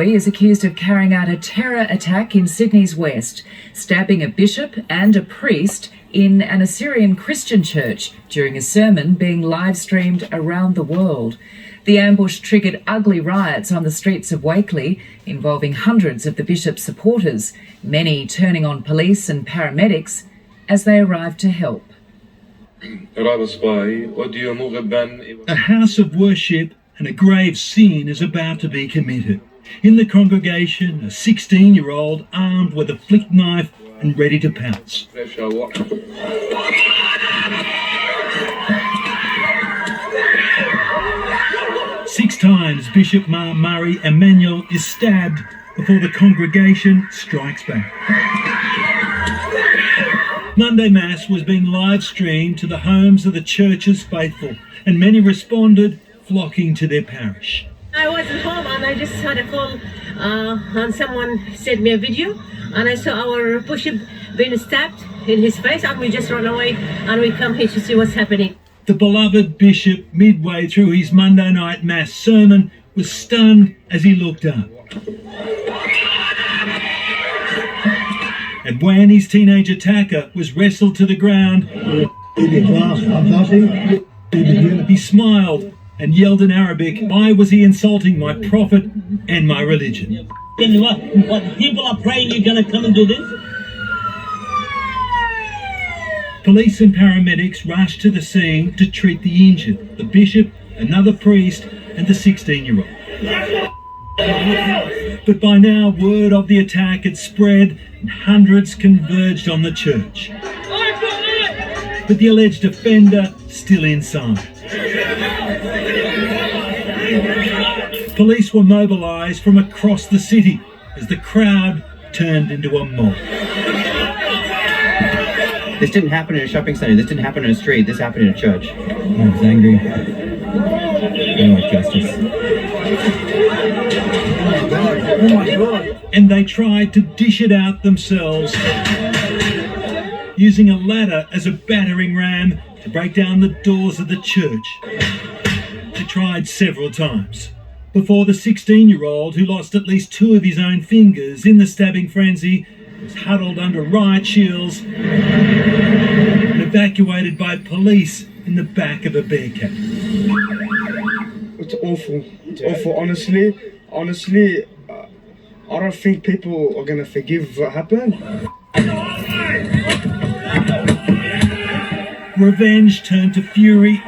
boy is accused of carrying out a terror attack in Sydney's west, stabbing a bishop and a priest in an Assyrian Christian church during a sermon being live-streamed around the world. The ambush triggered ugly riots on the streets of Wakeley, involving hundreds of the bishop's supporters, many turning on police and paramedics as they arrived to help. A house of worship and a grave sin is about to be committed. In the congregation, a 16-year-old armed with a flick knife and ready to pounce. 6 times Bishop Murray Emanuel is stabbed before the congregation strikes back. Monday Mass was being live streamed to the homes of the church's faithful, and many responded, flocking to their parish. I wasn't home and I just had a call and someone sent me a video and I saw our bishop being stabbed in his face and we just ran away and we come here to see what's happening. The beloved bishop, midway through his Monday night Mass sermon, was stunned as he looked up. And when his teenage attacker was wrestled to the ground, he smiled and yelled in Arabic, "Why was he insulting my prophet and my religion?" What people are praying you're going to come and do this? Police and paramedics rushed to the scene to treat the injured, the bishop, another priest, and the 16-year-old. But by now, word of the attack had spread and hundreds converged on the church. But the alleged offender still inside. Police were mobilised from across the city as the crowd turned into a mob. This didn't happen in a shopping centre, this didn't happen in a street, this happened in a church. I was angry. I want justice. And they tried to dish it out themselves, using a ladder as a battering ram to break down the doors of the church. They tried several times before the 16-year-old, who lost at least 2 of his own fingers in the stabbing frenzy, was huddled under riot shields and evacuated by police in the back of a Bearcat. It's awful. It's awful. Honestly, I don't think people are going to forgive what happened. Revenge turned to fury.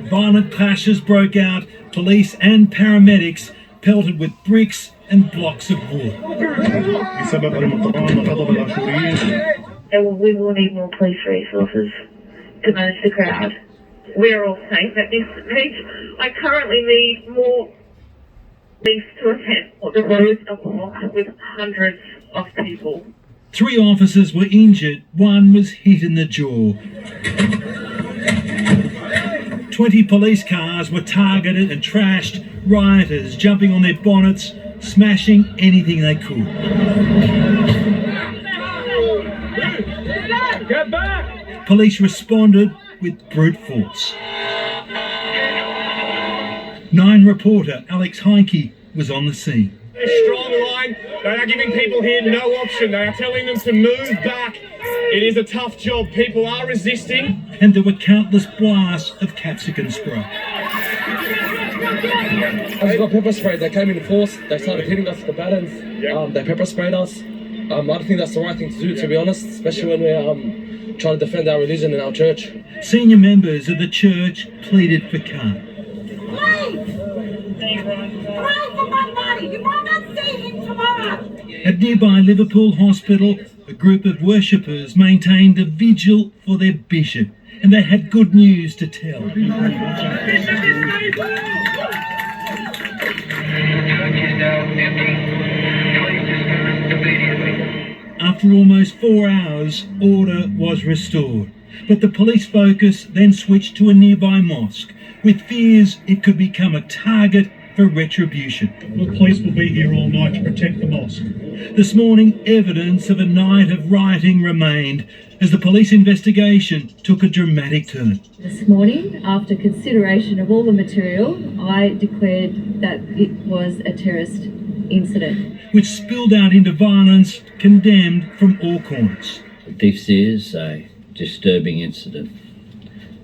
Violent clashes broke out. Police and paramedics pelted with bricks and blocks of wood. And we will need more police resources to manage the crowd. We're all safe at this stage. I currently need more police to attend. The roads are blocked with hundreds of people. 3 officers were injured. 1 was hit in the jaw. 20 police cars were targeted and trashed, rioters jumping on their bonnets, smashing anything they could. Get back! Police responded with brute force. 9 reporter Alex Heinke was on the scene. A strong line. They are giving people here no option. They are telling them to move back. It is a tough job. People are resisting. And there were countless blasts of capsicum spray. I got pepper sprayed. They came in force. They started hitting us with the batons. They pepper sprayed us. I don't think that's the right thing to do, to be honest, especially when we're trying to defend our religion and our church. Senior members of the church pleaded for calm. At nearby Liverpool Hospital, a group of worshippers maintained a vigil for their bishop, and they had good news to tell. After almost 4 hours, order was restored, but the police focus then switched to a nearby mosque, with fears it could become a target for retribution. The police will be here all night to protect the mosque. This morning, evidence of a night of rioting remained as the police investigation took a dramatic turn. This morning, after consideration of all the material, I declared that it was a terrorist incident, which spilled out into violence, condemned from all corners. This is a disturbing incident.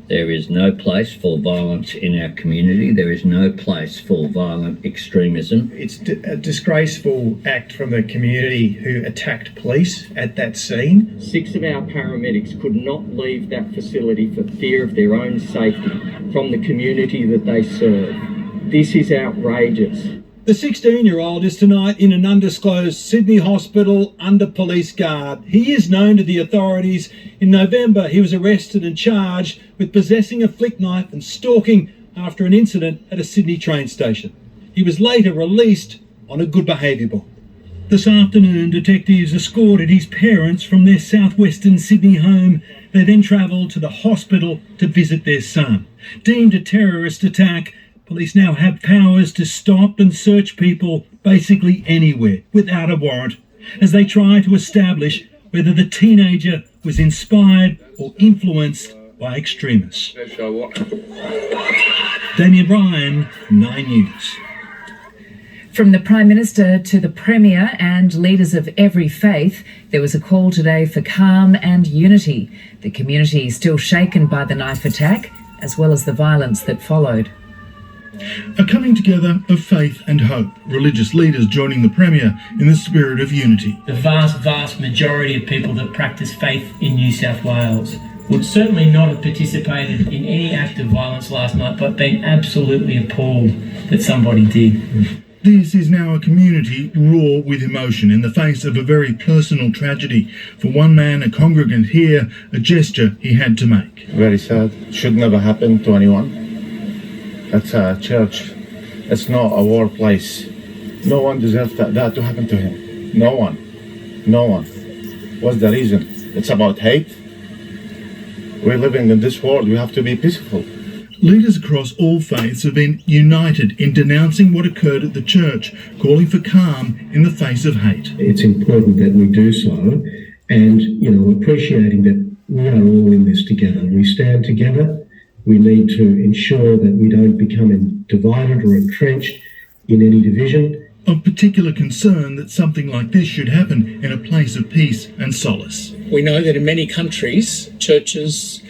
There is no place for violence in our community. There is no place for violent extremism. It's a disgraceful act from the community who attacked police at that scene. 6 of our paramedics could not leave that facility for fear of their own safety from the community that they serve. This is outrageous. The 16-year-old is tonight in an undisclosed Sydney hospital under police guard. He is known to the authorities. In November, he was arrested and charged with possessing a flick knife and stalking after an incident at a Sydney train station. He was later released on a good behaviour bond. This afternoon, detectives escorted his parents from their southwestern Sydney home. They then travelled to the hospital to visit their son. Deemed a terrorist attack, police now have powers to stop and search people basically anywhere without a warrant as they try to establish whether the teenager was inspired or influenced by extremists. Damien Ryan, 9 News. From the Prime Minister to the Premier and leaders of every faith, there was a call today for calm and unity. The community is still shaken by the knife attack, as well as the violence that followed. A coming together of faith and hope, religious leaders joining the Premier in the spirit of unity. The vast majority of people that practice faith in New South Wales would certainly not have participated in any act of violence last night, but been absolutely appalled that somebody did. This is now a community raw with emotion in the face of a very personal tragedy. For one man, a congregant here, a gesture he had to make. Very sad. Should never happen to anyone. That's a church. It's not a war place. No one deserves that to happen to him. No one. What's the reason? It's about hate. We're living in this world. We have to be peaceful. Leaders across all faiths have been united in denouncing what occurred at the church, calling for calm in the face of hate. It's important that we do so, and, appreciating that we are all in this together. We stand together. We need to ensure that we don't become divided or entrenched in any division. Of particular concern that something like this should happen in a place of peace and solace. We know that in many countries, churches,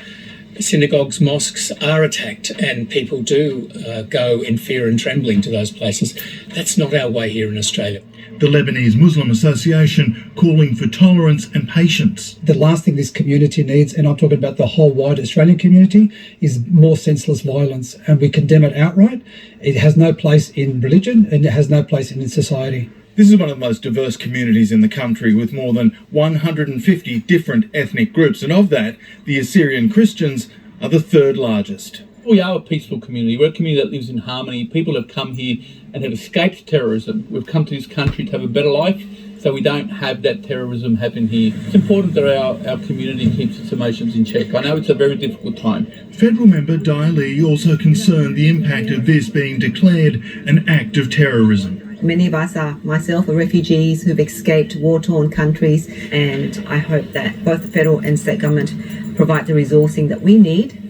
synagogues, mosques are attacked, and people do go in fear and trembling to those places. That's not our way here in Australia. The Lebanese Muslim Association calling for tolerance and patience. The last thing this community needs, and I'm talking about the whole wide Australian community, is more senseless violence, and we condemn it outright. It has no place in religion, and it has no place in society. This is one of the most diverse communities in the country, with more than 150 different ethnic groups, and of that, the Assyrian Christians are the third largest. We are a peaceful community. We're a community that lives in harmony. People have come here and have escaped terrorism. We've come to this country to have a better life, so we don't have that terrorism happen here. It's important that our community keeps its emotions in check. I know it's a very difficult time. Federal member Dai Lee also concerned the impact of this being declared an act of terrorism. Many of us myself, are refugees who've escaped war-torn countries, and I hope that both the federal and state government provide the resourcing that we need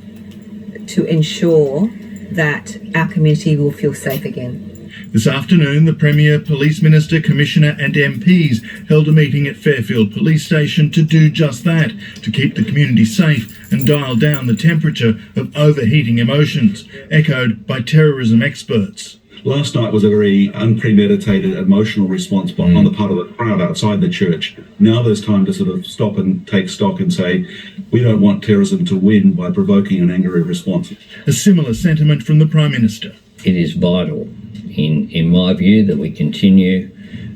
to ensure that our community will feel safe again. This afternoon, the Premier, Police Minister, Commissioner and MPs held a meeting at Fairfield Police Station to do just that, to keep the community safe and dial down the temperature of overheating emotions, echoed by terrorism experts. Last night was a very unpremeditated emotional response on the part of the crowd outside the church. Now there's time to sort of stop and take stock and say, we don't want terrorism to win by provoking an angry response. A similar sentiment from the Prime Minister. It is vital, in my view, that we continue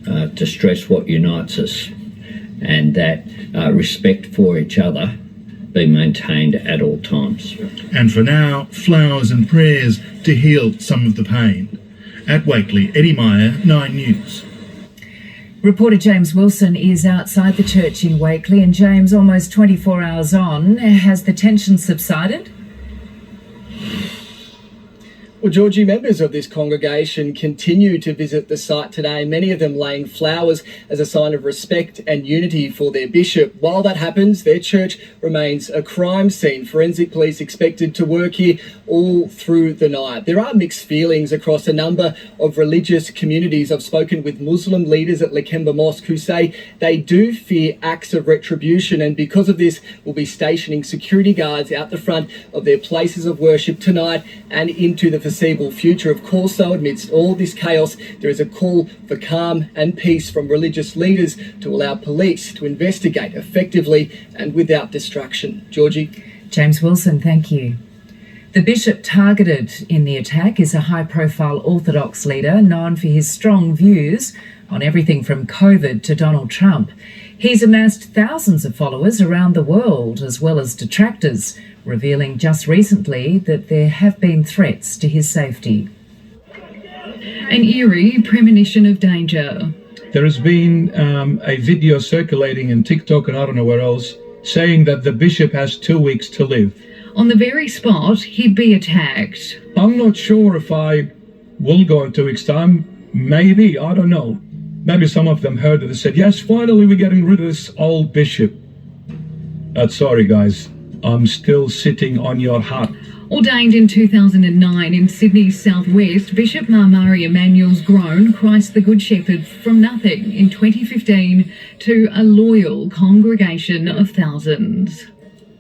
to stress what unites us, and that respect for each other be maintained at all times. And for now, flowers and prayers to heal some of the pain. At Wakely, Eddie Meyer, 9 News. Reporter James Wilson is outside the church in Wakely, and James, almost 24 hours on, has the tension subsided? Well, Georgie, members of this congregation continue to visit the site today, many of them laying flowers as a sign of respect and unity for their bishop. While that happens, their church remains a crime scene. Forensic police expected to work here all through the night. There are mixed feelings across a number of religious communities. I've spoken with Muslim leaders at Lakemba Mosque who say they do fear acts of retribution, and because of this will be stationing security guards out the front of their places of worship tonight and into the foreseeable future. Of course, though, amidst all this chaos, there is a call for calm and peace from religious leaders to allow police to investigate effectively and without distraction. Georgie? James Wilson, thank you. The bishop targeted in the attack is a high-profile Orthodox leader known for his strong views on everything from COVID to Donald Trump. He's amassed thousands of followers around the world, as well as detractors, revealing just recently that there have been threats to his safety. An eerie premonition of danger. There has been a video circulating in TikTok and I don't know where else, saying that the bishop has 2 weeks to live. On the very spot he'd be attacked. I'm not sure if I will go in 2 weeks' time. Maybe, I don't know. Maybe some of them heard it and said, yes, finally we're getting rid of this old bishop. Sorry, guys. I'm still sitting on your heart. Ordained in 2009 in Sydney's southwest, Bishop Marmari Emmanuel's grown Christ the Good Shepherd from nothing in 2015 to a loyal congregation of thousands.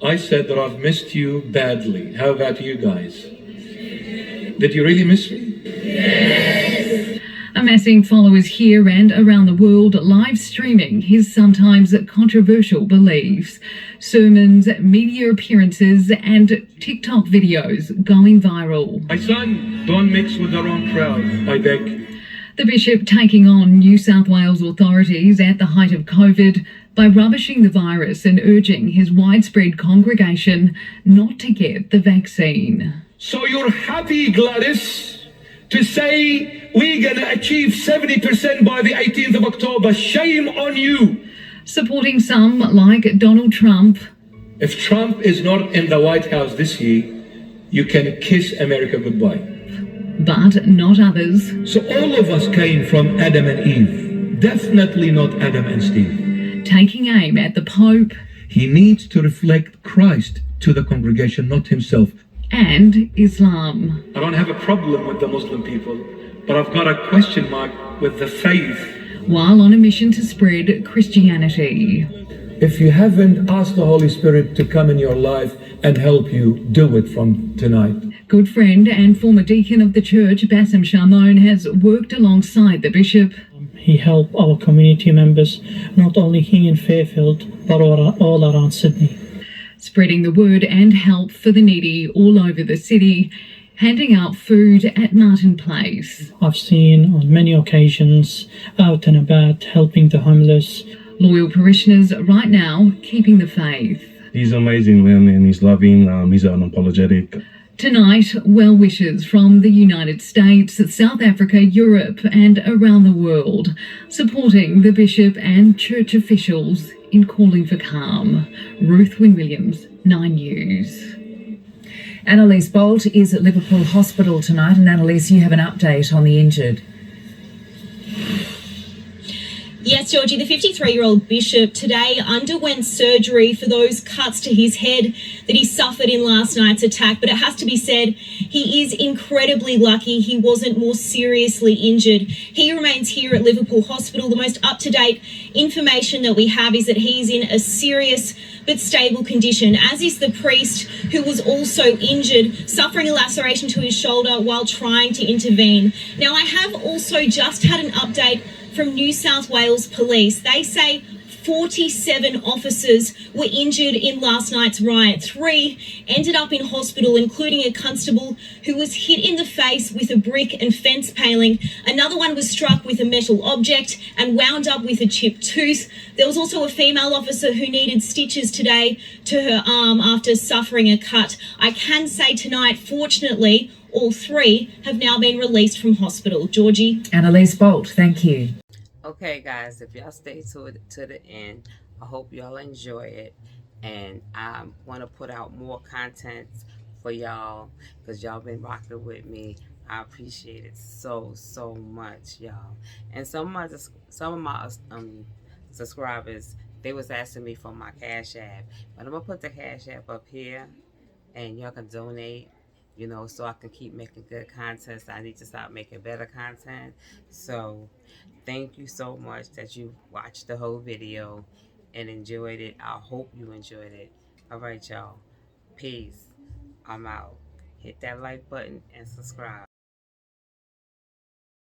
I said that I've missed you badly. How about you guys? Did you really miss me? Yes. Amassing followers here and around the world, live streaming his sometimes controversial beliefs. Sermons, media appearances and TikTok videos going viral. My son, don't mix with the wrong crowd, I beg. The bishop taking on New South Wales authorities at the height of COVID by rubbishing the virus and urging his widespread congregation not to get the vaccine. So you're happy, Gladys, to say we're going to achieve 70% by the 18th of October. Shame on you. Supporting some like Donald Trump. If Trump is not in the White House this year, you can kiss America goodbye. But not others. So all of us came from Adam and Eve. Definitely not Adam and Steve. Taking aim at the Pope. He needs to reflect Christ to the congregation, not himself. And Islam. I don't have a problem with the Muslim people, but I've got a question mark with the faith. While on a mission to spread Christianity. If you haven't asked the Holy Spirit to come in your life and help you, do it from tonight. Good friend and former deacon of the church, Bassem Sharmone, has worked alongside the bishop. He helped our community members, not only here in Fairfield, but all around Sydney. Spreading the word and help for the needy all over the city, handing out food at Martin Place. I've seen on many occasions out and about helping the homeless. Loyal parishioners right now keeping the faith. He's amazing, man, and he's loving, he's unapologetic. Tonight, well wishes from the United States, South Africa, Europe and around the world, supporting the bishop and church officials in calling for calm. Ruth Wynne-Williams, 9 News. Annalise Bolt is at Liverpool Hospital tonight, and Annalise, you have an update on the injured. Yes, Georgie, the 53-year-old bishop today underwent surgery for those cuts to his head that he suffered in last night's attack. But it has to be said, he is incredibly lucky he wasn't more seriously injured. He remains here at Liverpool Hospital. The most up-to-date information that we have is that he's in a serious but stable condition, as is the priest who was also injured, suffering a laceration to his shoulder while trying to intervene. Now, I have also just had an update from New South Wales Police. They say 47 officers were injured in last night's riot. 3 ended up in hospital, including a constable who was hit in the face with a brick and fence paling. Another one was struck with a metal object and wound up with a chipped tooth. There was also a female officer who needed stitches today to her arm after suffering a cut. I can say tonight, fortunately, all 3 have now been released from hospital. Georgie? Annalise Bolt, thank you. Okay, guys, if y'all stay to the end, I hope y'all enjoy it. And I want to put out more content for y'all because y'all been rocking with me. I appreciate it so much, y'all. And some of my subscribers, they was asking me for my Cash App, but I'm gonna put the Cash App up here, and y'all can donate, you know, so I can keep making good content. So I need to start making better content. So thank you so much that you watched the whole video and enjoyed it. I hope you enjoyed it. All right, y'all. Peace. I'm out. Hit that like button and subscribe.